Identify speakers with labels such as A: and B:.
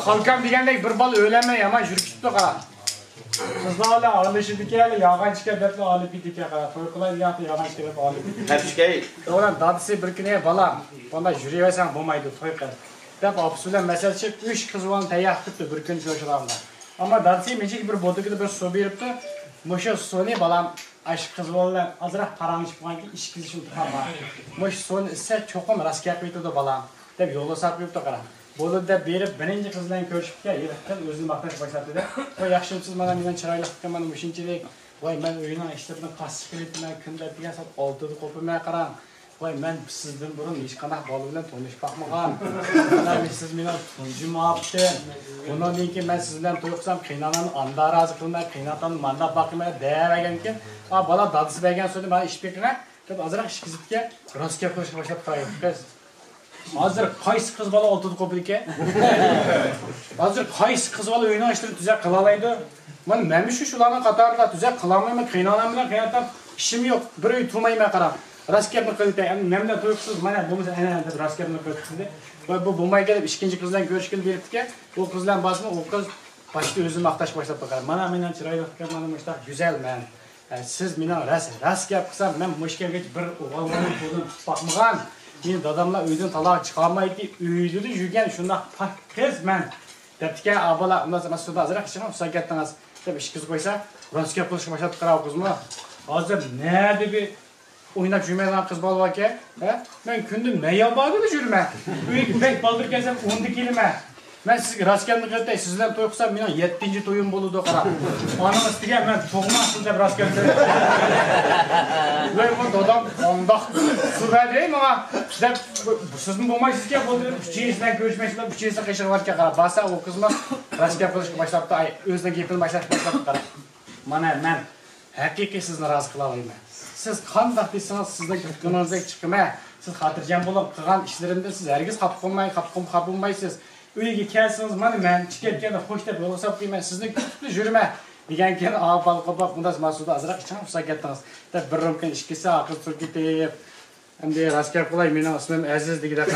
A: Halkam degandek bir bal öğlenmey ama yürüyüp qara. Qizlarla aralashib yog'an chiqib deb olib ketdik qara. To'y qilay deganda yog'an chiqib deb olib.
B: Hepşkey.
A: Oğlan dadisi bir kune balam. Bunda yürüyversen bo'lmaydi to'y qil. Deb opsilar masal chiqib 3 qiz bilan tayyor qilibdi bir kun ko'rishlarga. Ama dadisi menchik bir botigida bir suv beribdi. Musha suvni balam ash qiz bilan azroq parangish bo'lganki ish qizish uchun ham. Mush suvni issa cho'qim raskab ketdi balam. Deb yo'lga sarfibdi qara. Bo'lib deb berib birinchi qiz bilan ko'rishibga yig'ib o'zini maqtash boshladi. Voy yaxshimisiz mana mendan chiroyli qilgan mana mushinchalik. Voy men uyini ishlardan qasib qilyapman kunda degan soat 6da qo'pimay qaram. Voy men sizdan burun hech qanaqa bola bilan tanishib boqmagan. Mana siz meni tunjimabdi. Bundan keyin men siz bilan to'y qilsam qiynanani anda rozi qilmay, qiynatan manda boqmay deganki, a bola dadisi bergan so'zni men ish bekina deb azroq ish qizibga rostga qo'shib boshlab qo'yibdi. Hozir qaysi qiz bola 6da qo'pil ekan? Hozir qaysi qiz bola uyini ochtirib tuzak qila oladi? Men shularning qatorida tuzak qila olmayman, qiynanam bilan qiynatam ishim yo'q. Bir uy turmayman qarab. Raskabni qildi, nemda to'yqsiz mana bo'lmasa ana deb raskabni qildi. Va bu bo'lmay kelib ikkinchi qiz bilan ko'rishgil beribdi-ki, u qiz bilan basma u qiz boshda o'zini maqtash boshlab qo'ygan. Mana mendan chiroyli qilgan, mana mushtaq go'zalman. Siz mendan raskab qilsam, men mushkamga bir o'g'ilning qo'lini tutib boqmagan. Men dadamlar uydan taloq chiqarmaydi, uyda yurgan shunday pak qizman. Debdiki, abola undan mas'ulda azroq ishim usakatdan deb ish qiz qo'ysa, raskab qilishga boshlab qara qizmi? Hozir nima deb o'ynab yurmaydigan qiz bola aka, men kundum mayobog'ida yurman. Uyga bek baldir kelsam 10 kelma. Men sizga raskabni qilib, siz bilan to'y qilsam, mening 7-to'yim bo'ladi qarab. Onamiz degan men tug'masin deb raskabni. Voy bu dadam ondoq suradi menga deb sizni bo'lmaysizga bo'ldi. Uchinchisidan ko'rishmaysiz, uchinchisi qishig'larga qarab. Basa u qizma raskab qilishga boshlabdi, o'zining gapini boshlab qarab. Mana men haqiqiy sizni rozi qila olmayman. Siz qanday desangiz sizning kutganingizga chiqma. Siz xotirjam bo'lib qilgan ishlarimda siz hargiz xafa bo'lmaysiz. Uyga kelsangiz mana men chiqayotganda xo'sh deb yo'lsab qo'yman. Sizni kutib yurma degan keyin avval qo'pab bunday mas'ulda azroq icham usakatdan deb bir rumkan ish kelsa aql turib ketib. Endi raskab qilay, mening ismim Aziz degan.